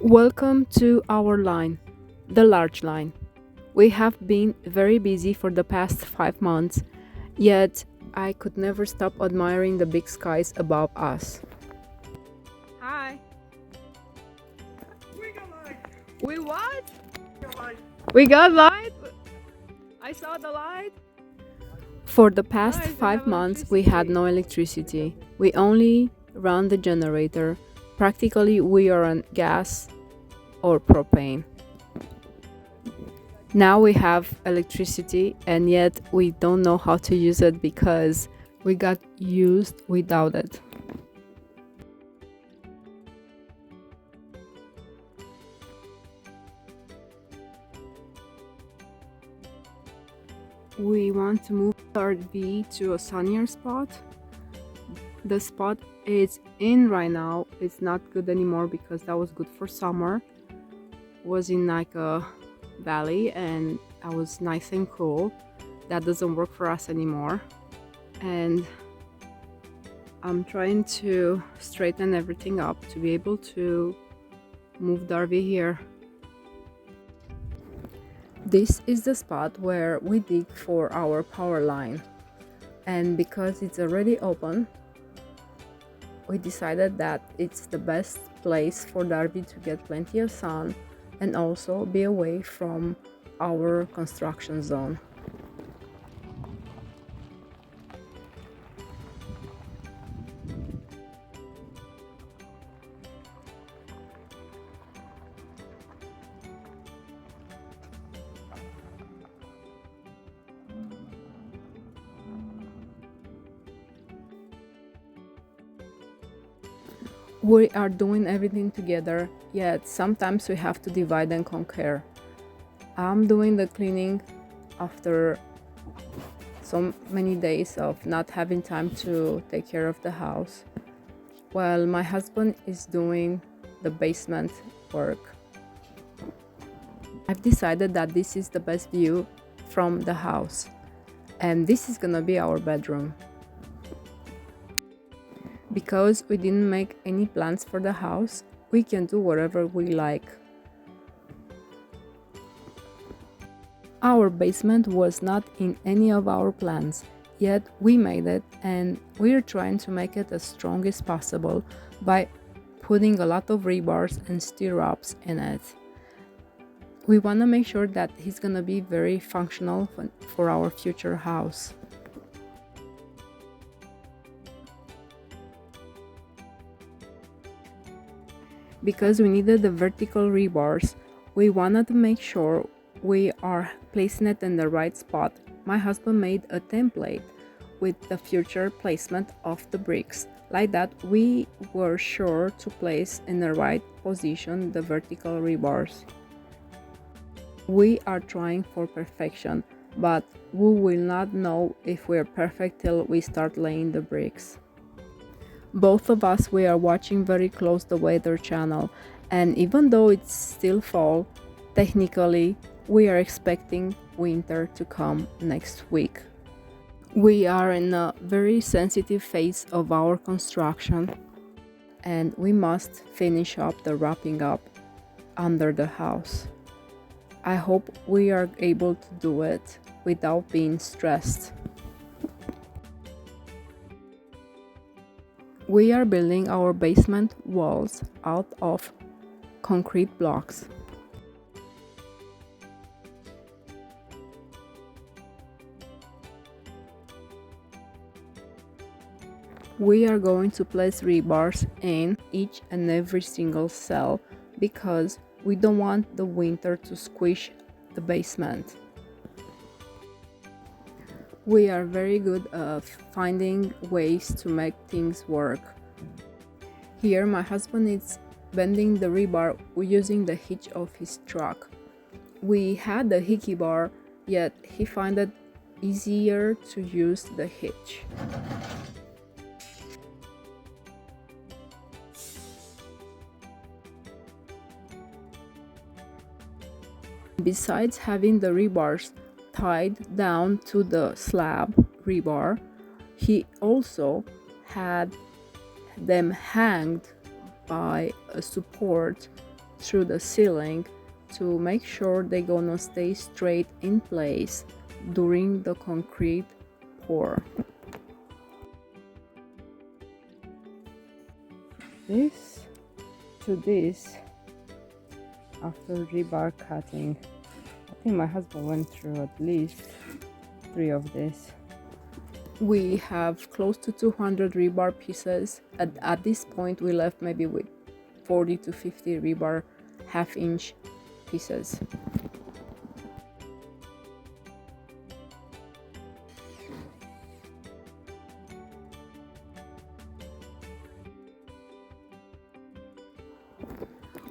Welcome to our line, the large line. We have been very busy for the past 5 months, yet I could never stop admiring the big skies above us. Hi. We got light. We what? Got light. We got light? I saw the light. For the past Guys, they 5 months, have we had electricity. no electricity. We only run the generator. Practically, we are on gas or propane. Now we have electricity, and yet we don't know how to use it because we got used without it. We want to move our RV to a sunnier spot. The spot it's in right now is not good anymore because that was good for summer. Was in like a valley and that was nice and cool. That doesn't work for us anymore. And I'm trying to straighten everything up to be able to move the RV here. This is the spot where we dig for our power line, and because it's already open, we decided that it's the best place for the RV to get plenty of sun and also be away from our construction zone. We are doing everything together, yet sometimes we have to divide and conquer. I'm doing the cleaning after so many days of not having time to take care of the house, while my husband is doing the basement work. I've decided that this is the best view from the house, and this is gonna be our bedroom. Because we didn't make any plans for the house, we can do whatever we like. Our basement was not in any of our plans, yet we made it, and we're trying to make it as strong as possible by putting a lot of rebars and stirrups in it. We want to make sure that it's gonna be very functional for our future house. Because we needed the vertical rebars, we wanted to make sure we are placing it in the right spot. My husband made a template with the future placement of the bricks. Like that, we were sure to place in the right position the vertical rebars. We are trying for perfection, but we will not know if we're perfect till we start laying the bricks. Both of us, we are watching very close the weather channel, and even though it's still fall, technically we are expecting winter to come next week. We are in a very sensitive phase of our construction, and we must finish up the wrapping up under the house. I hope we are able to do it without being stressed. We are building our basement walls out of concrete blocks. We are going to place rebars in each and every single cell because we don't want the winter to squish the basement. We are very good at finding ways to make things work. Here my husband is bending the rebar using the hitch of his truck. We had the hickey bar, yet he found it easier to use the hitch. Besides having the rebars tied down to the slab rebar, he also had them hanged by a support through the ceiling to make sure they're gonna stay straight in place during the concrete pour. This to this, after rebar cutting, I think my husband went through at least 3 of these. We have close to 200 rebar pieces. At this point we left maybe with 40 to 50 rebar half-inch pieces.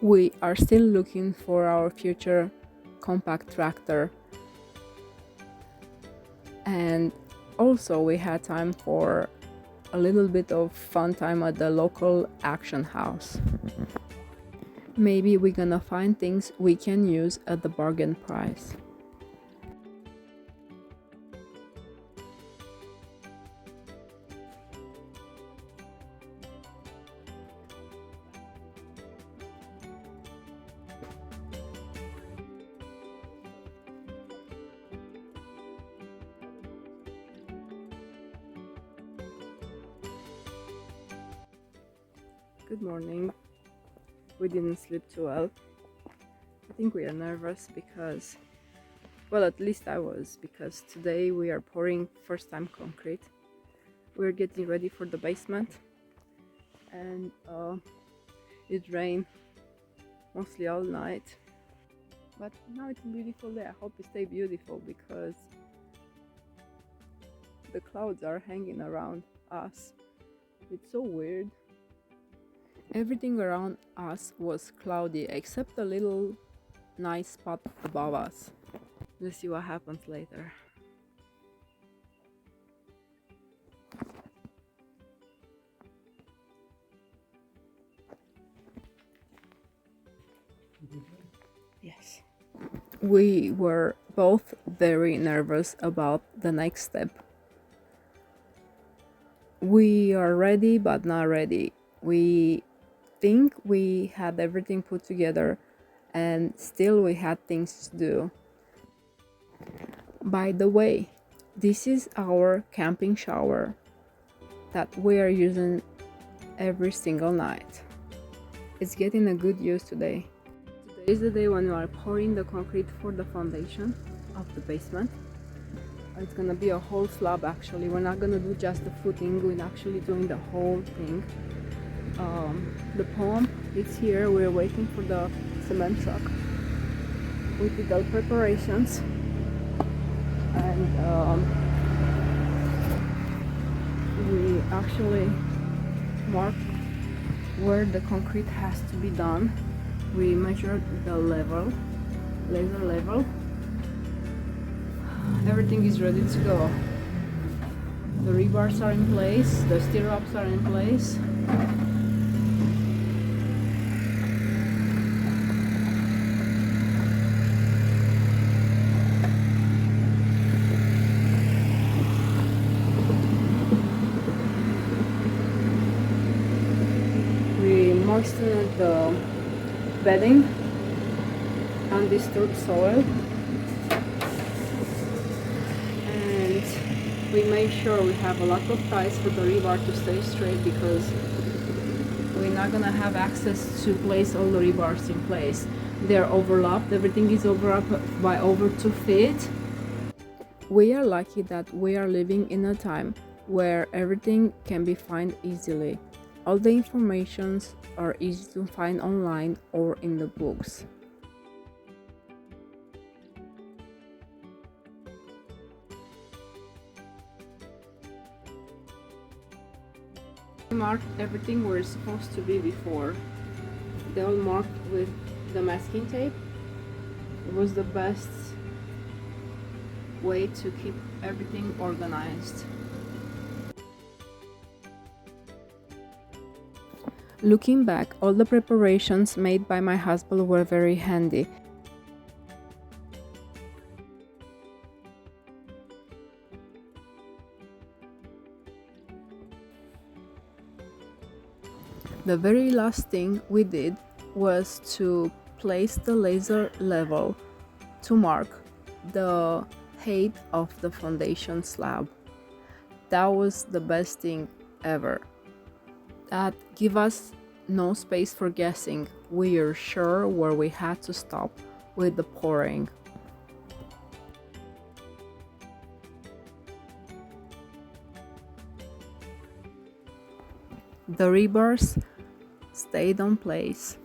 We are still looking for our future compact tractor, and also we had time for a little bit of fun time at the local action house. Maybe we're gonna find things we can use at the bargain price. Good morning. We didn't sleep too well. I think we are nervous because, well, at least I was, because today we are pouring first time concrete. We're getting ready for the basement, and it rained mostly all night. But now it's a beautiful day. I hope it stays beautiful because the clouds are hanging around us. It's so weird. Everything around us was cloudy except a little nice spot above us. Let's see what happens later. Yes. We were both very nervous about the next step. We are ready but not ready. We think we had everything put together and still we had things to do. By the way, this is our camping shower that we are using every single night. It's getting a good use today. Today is the day when we are pouring the concrete for the foundation of the basement. It's gonna be a whole slab actually. We're not gonna do just the footing, we're actually doing the whole thing. The pump is here. We're waiting for the cement truck. We did all preparations and we actually marked where the concrete has to be done. We measured the level, laser level. Everything is ready to go. The rebars are in place, the stirrups are in place. We moistened the bedding, undisturbed soil, and we made sure we have a lot of ties for the rebar to stay straight because we're not gonna have access to place all the rebars in place. They're overlapped, everything is overlapped by over 2 feet. We are lucky that we are living in a time where everything can be found easily. All the informations are easy to find online or in the books. We marked everything where it's supposed to be before. They all marked with the masking tape. It was the best way to keep everything organized. Looking back, all the preparations made by my husband were very handy. The very last thing we did was to place the laser level to mark the height of the foundation slab. That was the best thing ever. That gave us no space for guessing. We are sure where we had to stop with the pouring. The rebars stayed on place.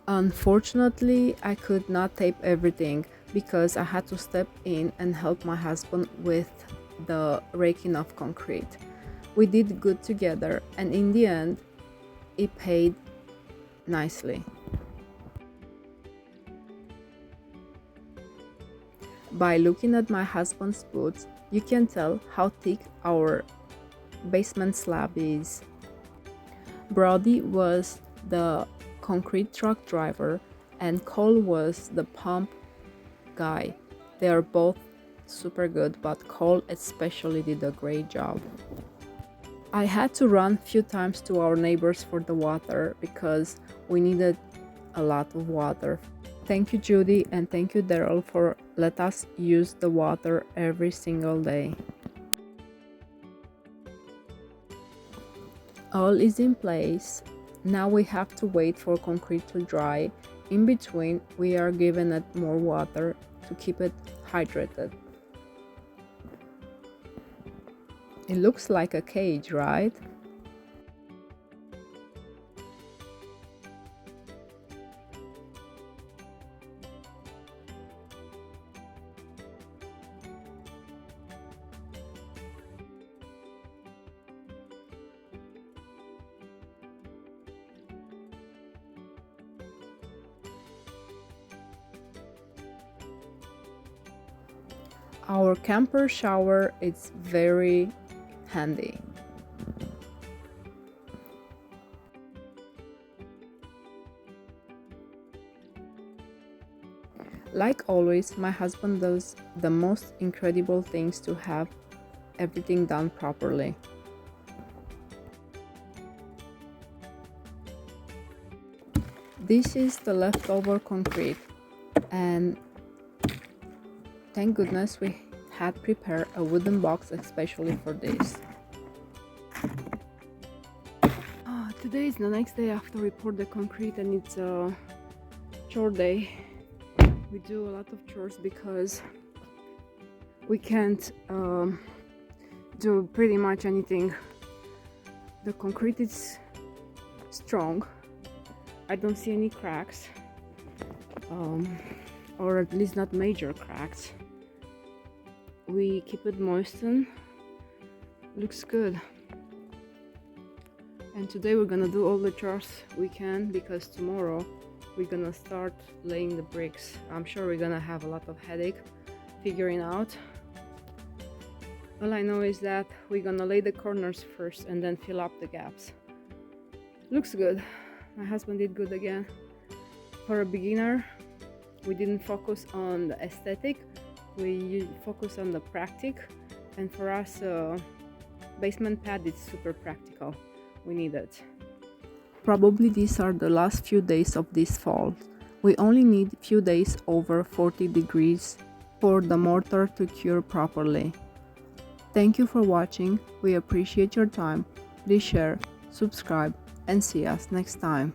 Unfortunately, I could not tape everything because I had to step in and help my husband with the raking of concrete. We did good together, and in the end, it paid nicely. By looking at my husband's boots, you can tell how thick our basement slab is. Brody was the concrete truck driver and Cole was the pump guy. They are both super good, but Cole especially did a great job. I had to run a few times to our neighbors for the water because we needed a lot of water. Thank you, Judy, and thank you, Daryl, for let us use the water every single day. All is in place. Now we have to wait for concrete to dry. In between, we are giving it more water to keep it hydrated. It looks like a cage, right? Our camper shower is very handy. Like always, my husband does the most incredible things to have everything done properly. This is the leftover concrete, and thank goodness we had prepared a wooden box especially for this. Today is the next day after we poured the concrete, and it's a chore day. We do a lot of chores because we can't do pretty much anything. The concrete is strong. I don't see any cracks, or at least not major cracks. We keep it moistened. Looks good. And today we're gonna do all the chores we can because tomorrow we're gonna start laying the bricks. I'm sure we're gonna have a lot of headache figuring out. All I know is that we're gonna lay the corners first and then fill up the gaps. Looks good. My husband did good again. For a beginner, we didn't focus on the aesthetic, we focus on the practic, and for us, basement pad is super practical. We need it. Probably these are the last few days of this fall. We only need few days over 40 degrees for the mortar to cure properly. Thank you for watching. We appreciate your time. Please share, subscribe, and see us next time.